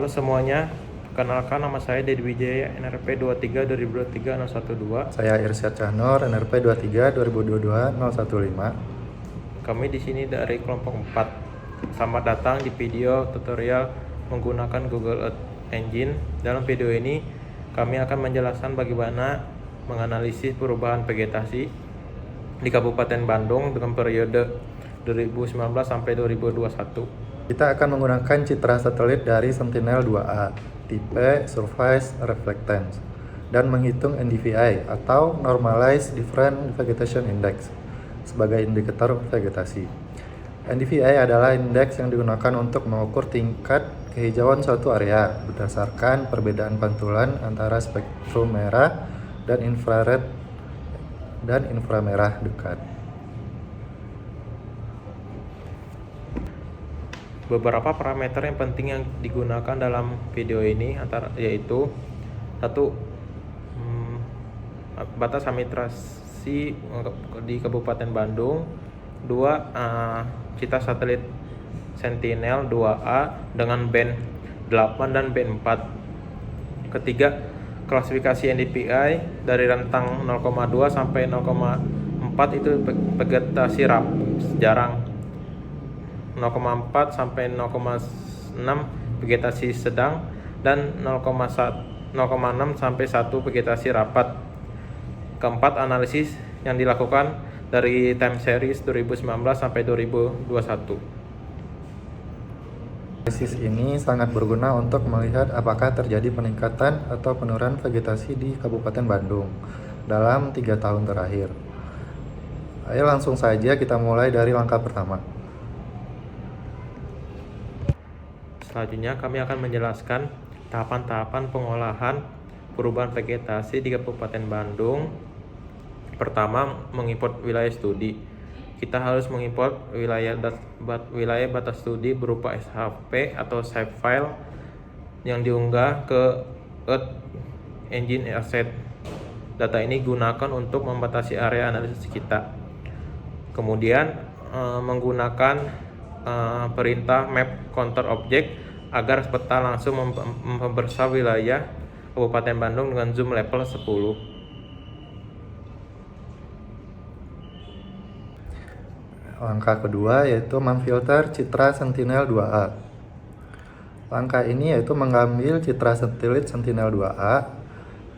Halo semuanya, perkenalkan nama saya Dedi Wijaya, NRP 23 2023 012. Saya Irsyad Cahnur, NRP 23 2022 015. Kami di sini dari kelompok 4. Selamat datang di video tutorial menggunakan Google Earth Engine. Dalam video ini, kami akan menjelaskan bagaimana menganalisis perubahan vegetasi di Kabupaten Bandung dengan periode 2019 sampai 2021. Kita akan menggunakan citra satelit dari Sentinel-2A, tipe Surface Reflectance, dan menghitung NDVI atau Normalized Different Vegetation Index sebagai indikator vegetasi. NDVI adalah indeks yang digunakan untuk mengukur tingkat kehijauan suatu area berdasarkan perbedaan pantulan antara spektrum merah dan infrared dan inframerah dekat. Beberapa parameter yang penting yang digunakan dalam video ini yaitu satu, batas administrasi di Kabupaten Bandung. Dua, citra satelit Sentinel-2A dengan band 8 dan band 4. Ketiga, klasifikasi NDVI dari rentang 0,2 sampai 0,4 itu vegetasi jarang, 0,4 sampai 0,6 vegetasi sedang, dan 0,6 sampai 1 vegetasi rapat. Keempat, analisis yang dilakukan dari time series 2019 sampai 2021. Analisis ini sangat berguna untuk melihat apakah terjadi peningkatan atau penurunan vegetasi di Kabupaten Bandung dalam 3 tahun terakhir. Ayo langsung saja kita mulai dari langkah pertama. Selanjutnya kami akan menjelaskan tahapan-tahapan pengolahan perubahan vegetasi di Kabupaten Bandung. Pertama, mengimport wilayah studi. Kita harus mengimport wilayah batas studi berupa SHP atau shapefile yang diunggah ke Earth Engine Asset. Data ini gunakan untuk membatasi area analisis kita. Kemudian menggunakan perintah map counter object agar peta langsung memperbesar wilayah Kabupaten Bandung dengan zoom level 10. Langkah kedua yaitu memfilter citra Sentinel-2A. Langkah ini yaitu mengambil citra satelit Sentinel-2A.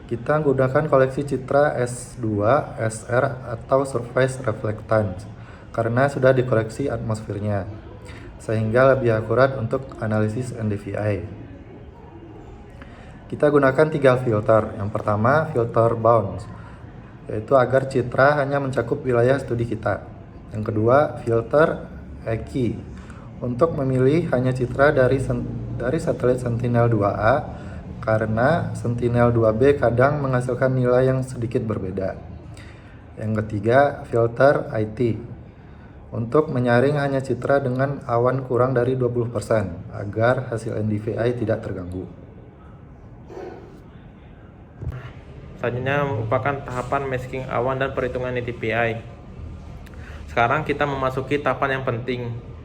Kita gunakan koleksi citra S2, SR atau Surface Reflectance karena sudah dikoreksi atmosfernya, sehingga lebih akurat untuk analisis NDVI. Kita gunakan 3 filter. Yang pertama, filter bounds, yaitu agar citra hanya mencakup wilayah studi kita. Yang kedua, filter EKI, untuk memilih hanya citra dari satelit Sentinel-2A karena Sentinel-2B kadang menghasilkan nilai yang sedikit berbeda. Yang ketiga, filter IT, untuk menyaring hanya citra dengan awan kurang dari 20% agar hasil NDVI tidak terganggu. Selanjutnya merupakan tahapan masking awan dan perhitungan NDVI. Sekarang kita memasuki tahapan yang penting,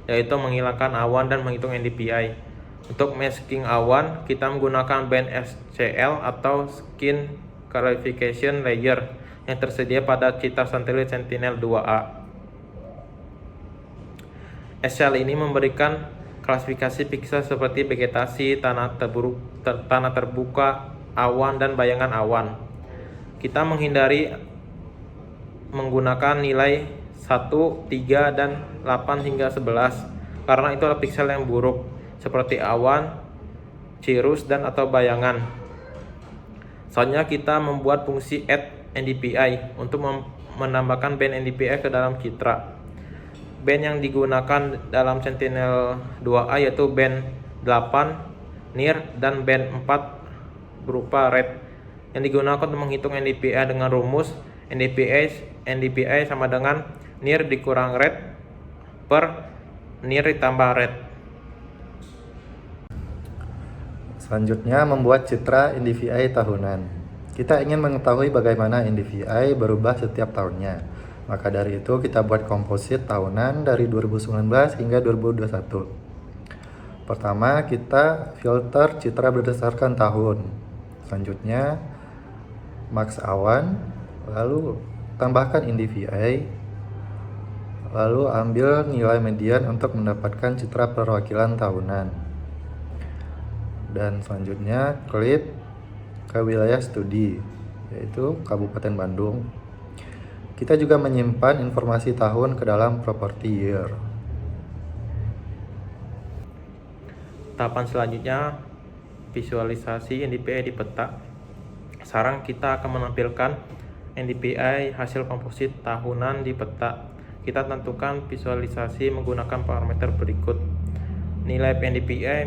yaitu menghilangkan awan dan menghitung NDVI. Untuk masking awan, kita menggunakan band SCL atau Skin Clarification Layer yang tersedia pada citra satelit Sentinel-2A. SCL ini memberikan klasifikasi pixel seperti vegetasi, tanah terbuka, awan, dan bayangan awan. Kita menghindari menggunakan nilai 1, 3, dan 8 hingga 11 karena itu adalah pixel yang buruk seperti awan, cirrus, dan atau bayangan. Selanjutnya kita membuat fungsi add NDVI untuk menambahkan band NDVI ke dalam citra. Band yang digunakan dalam Sentinel-2A yaitu band 8 near dan band 4 berupa red, yang digunakan untuk menghitung NDVI dengan rumus NDVI sama dengan near dikurang red per near ditambah red. Selanjutnya, membuat citra NDVI tahunan. Kita ingin mengetahui bagaimana NDVI berubah setiap tahunnya. Maka dari itu kita buat komposit tahunan dari 2019 hingga 2021. Pertama, kita filter citra berdasarkan tahun. Selanjutnya, max awan, lalu tambahkan NDVI, lalu ambil nilai median untuk mendapatkan citra perwakilan tahunan. Dan selanjutnya, klik ke wilayah studi, yaitu Kabupaten Bandung. Kita juga menyimpan informasi tahun ke dalam property year. Tahapan selanjutnya, visualisasi NDVI di peta. Sekarang kita akan menampilkan NDVI hasil komposit tahunan di peta. Kita tentukan visualisasi menggunakan parameter berikut. Nilai NDVI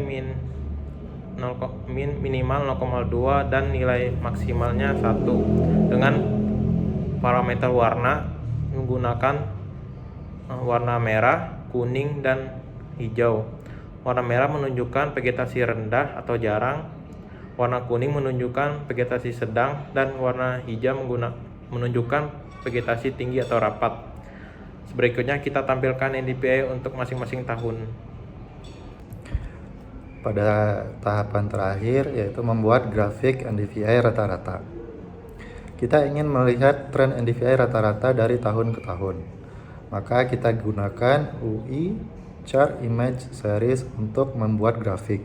minimal 0,2 dan nilai maksimalnya 1. Dengan parameter warna menggunakan warna merah, kuning, dan hijau. Warna merah menunjukkan vegetasi rendah atau jarang, warna kuning menunjukkan vegetasi sedang, dan warna hijau menunjukkan vegetasi tinggi atau rapat. Berikutnya kita tampilkan NDVI untuk masing-masing tahun. Pada tahapan terakhir, yaitu membuat grafik NDVI rata-rata. Kita ingin melihat tren NDVI rata-rata dari tahun ke tahun. Maka kita gunakan UI Chart Image Series untuk membuat grafik.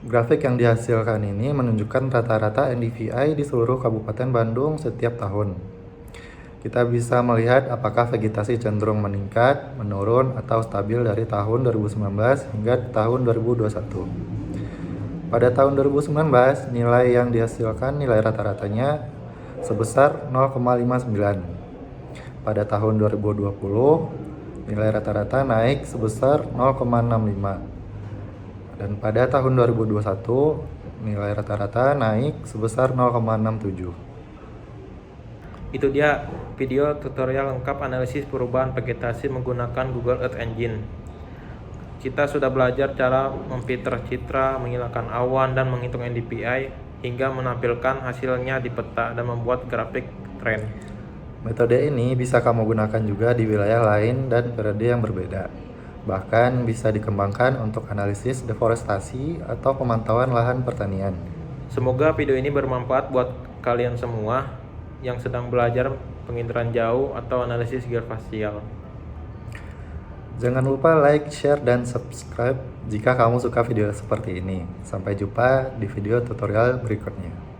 Grafik yang dihasilkan ini menunjukkan rata-rata NDVI di seluruh Kabupaten Bandung setiap tahun. Kita bisa melihat apakah vegetasi cenderung meningkat, menurun, atau stabil dari tahun 2019 hingga tahun 2021. Pada tahun 2019, nilai yang dihasilkan nilai rata-ratanya sebesar 0,59. Pada tahun 2020, nilai rata-rata naik sebesar 0,65. Dan pada tahun 2021, nilai rata-rata naik sebesar 0,67. Itu dia video tutorial lengkap analisis perubahan vegetasi menggunakan Google Earth Engine. Kita sudah belajar cara memfilter citra, menghilangkan awan, dan menghitung NDVI hingga menampilkan hasilnya di peta dan membuat grafik tren. Metode ini bisa kamu gunakan juga di wilayah lain dan periode yang berbeda. Bahkan bisa dikembangkan untuk analisis deforestasi atau pemantauan lahan pertanian. Semoga video ini bermanfaat buat kalian semua yang sedang belajar penginderaan jauh atau analisis geospasial. Jangan lupa like, share, dan subscribe jika kamu suka video seperti ini. Sampai jumpa di video tutorial berikutnya.